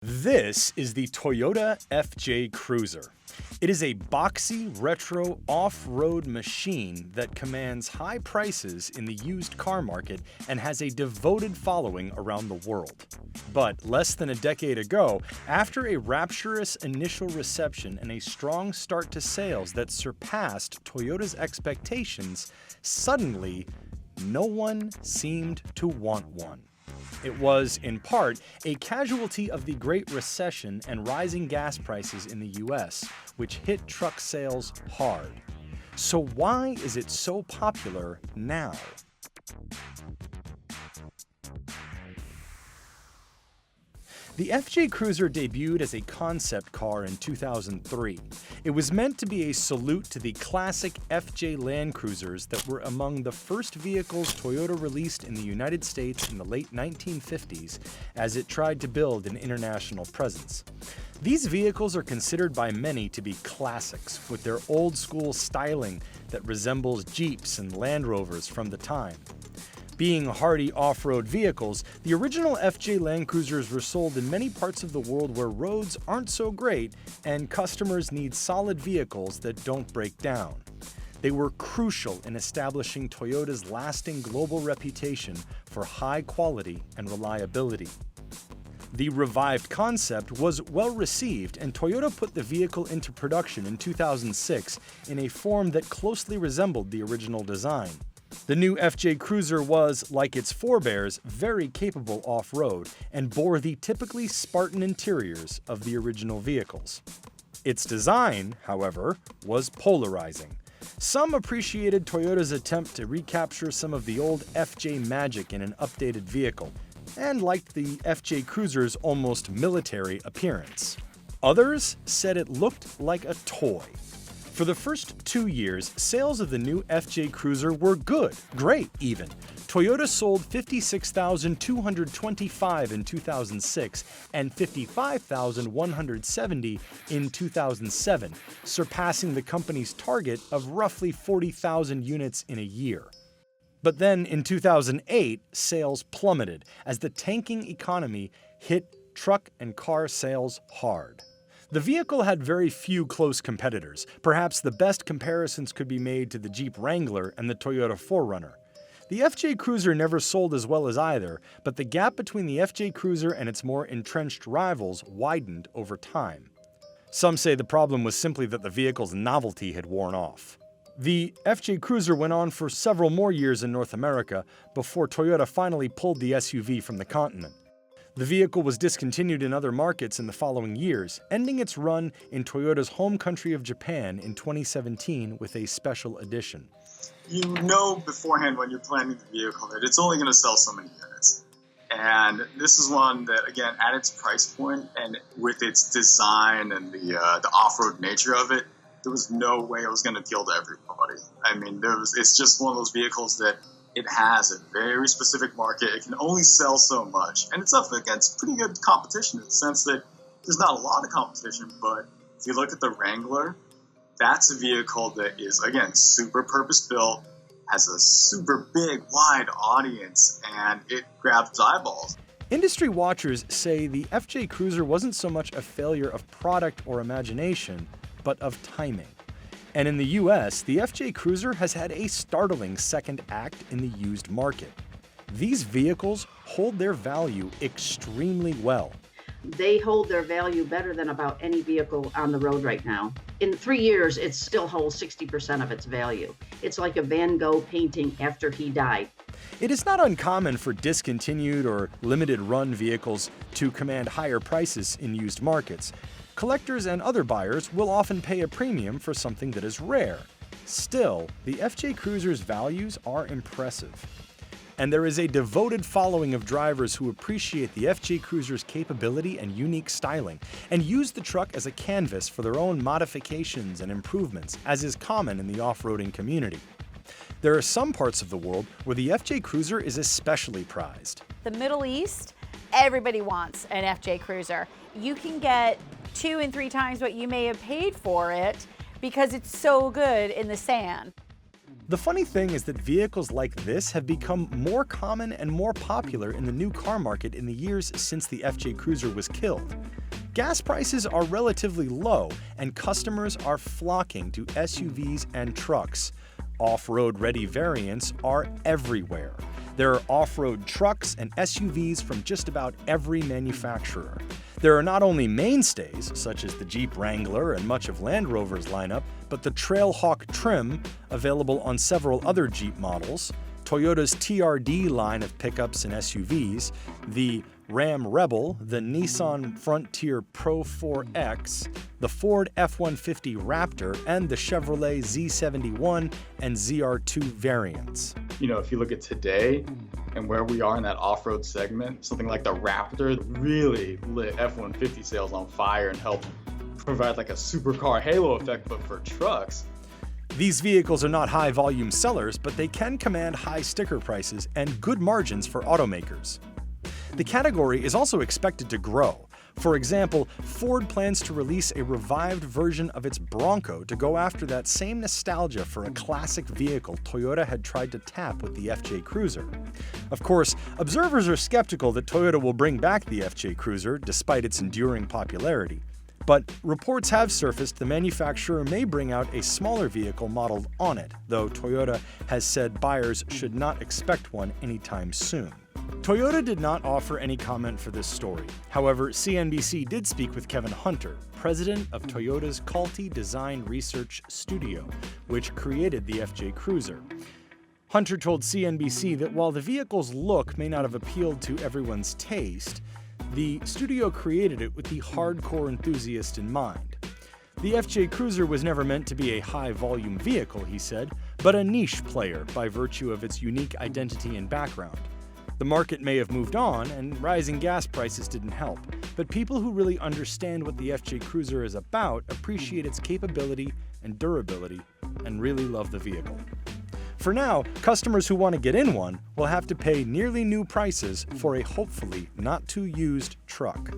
This is the Toyota FJ Cruiser. It is a boxy, retro, off-road machine that commands high prices in the used car market and has a devoted following around the world. But less than a decade ago, after a rapturous initial reception and a strong start to sales that surpassed Toyota's expectations, suddenly, no one seemed to want one. It was, in part, a casualty of the Great Recession and rising gas prices in the US, which hit truck sales hard. So why is it so popular now? The FJ Cruiser debuted as a concept car in 2003. It was meant to be a salute to the classic FJ Land Cruisers that were among the first vehicles Toyota released in the United States in the late 1950s as it tried to build an international presence. These vehicles are considered by many to be classics, with their old-school styling that resembles Jeeps and Land Rovers from the time. Being hardy off-road vehicles, the original FJ Land Cruisers were sold in many parts of the world where roads aren't so great and customers need solid vehicles that don't break down. They were crucial in establishing Toyota's lasting global reputation for high quality and reliability. The revived concept was well received, and Toyota put the vehicle into production in 2006 in a form that closely resembled the original design. The new FJ Cruiser was, like its forebears, very capable off-road and bore the typically Spartan interiors of the original vehicles. Its design, however, was polarizing. Some appreciated Toyota's attempt to recapture some of the old FJ magic in an updated vehicle, and liked the FJ Cruiser's almost military appearance. Others said it looked like a toy. For the first 2 years, sales of the new FJ Cruiser were good, great even. Toyota sold 56,225 in 2006 and 55,170 in 2007, surpassing the company's target of roughly 40,000 units in a year. But then in 2008, sales plummeted as the tanking economy hit truck and car sales hard. The vehicle had very few close competitors. Perhaps the best comparisons could be made to the Jeep Wrangler and the Toyota 4Runner. The FJ Cruiser never sold as well as either, but the gap between the FJ Cruiser and its more entrenched rivals widened over time. Some say the problem was simply that the vehicle's novelty had worn off. The FJ Cruiser went on for several more years in North America before Toyota finally pulled the SUV from the continent. The vehicle was discontinued in other markets in the following years, ending its run in Toyota's home country of Japan in 2017 with a special edition. You know beforehand when you're planning the vehicle that it's only going to sell so many units. And this is one that, again, at its price point and with its design and the off-road nature of it, there was no way it was going to appeal to everybody. I mean, it's just one of those vehicles that it has a very specific market. It can only sell so much. And it's up against pretty good competition in the sense that there's not a lot of competition. But if you look at the Wrangler, that's a vehicle that is, again, super purpose-built, has a super big, wide audience, and it grabs eyeballs. Industry watchers say the FJ Cruiser wasn't so much a failure of product or imagination, but of timing. And in the US, the FJ Cruiser has had a startling second act in the used market. These vehicles hold their value extremely well. They hold their value better than about any vehicle on the road right now. In 3 years, it still holds 60% of its value. It's like a Van Gogh painting after he died. It is not uncommon for discontinued or limited run vehicles to command higher prices in used markets. Collectors and other buyers will often pay a premium for something that is rare. Still, the FJ Cruiser's values are impressive. And there is a devoted following of drivers who appreciate the FJ Cruiser's capability and unique styling, and use the truck as a canvas for their own modifications and improvements, as is common in the off-roading community. There are some parts of the world where the FJ Cruiser is especially prized. The Middle East, everybody wants an FJ Cruiser. You can get 2 and 3 times what you may have paid for it because it's so good in the sand. The funny thing is that vehicles like this have become more common and more popular in the new car market in the years since the FJ Cruiser was killed. Gas prices are relatively low, and customers are flocking to SUVs and trucks. Off-road ready variants are everywhere. There are off-road trucks and SUVs from just about every manufacturer. There are not only mainstays, such as the Jeep Wrangler and much of Land Rover's lineup, but the Trailhawk trim, available on several other Jeep models, Toyota's TRD line of pickups and SUVs, the Ram Rebel, the Nissan Frontier Pro 4X, the Ford F-150 Raptor, and the Chevrolet Z71 and ZR2 variants. If you look at today and where we are in that off-road segment, something like the Raptor really lit F-150 sales on fire and helped provide like a supercar halo effect, but for trucks. These vehicles are not high-volume sellers, but they can command high sticker prices and good margins for automakers. The category is also expected to grow. For example, Ford plans to release a revived version of its Bronco to go after that same nostalgia for a classic vehicle Toyota had tried to tap with the FJ Cruiser. Of course, observers are skeptical that Toyota will bring back the FJ Cruiser despite its enduring popularity. But reports have surfaced the manufacturer may bring out a smaller vehicle modeled on it, though Toyota has said buyers should not expect one anytime soon. Toyota did not offer any comment for this story. However, CNBC did speak with Kevin Hunter, president of Toyota's Calty Design Research Studio, which created the FJ Cruiser. Hunter told CNBC that while the vehicle's look may not have appealed to everyone's taste, the studio created it with the hardcore enthusiast in mind. The FJ Cruiser was never meant to be a high-volume vehicle, he said, but a niche player by virtue of its unique identity and background. The market may have moved on, and rising gas prices didn't help, but people who really understand what the FJ Cruiser is about appreciate its capability and durability and really love the vehicle. For now, customers who want to get in one will have to pay nearly new prices for a hopefully not too used truck.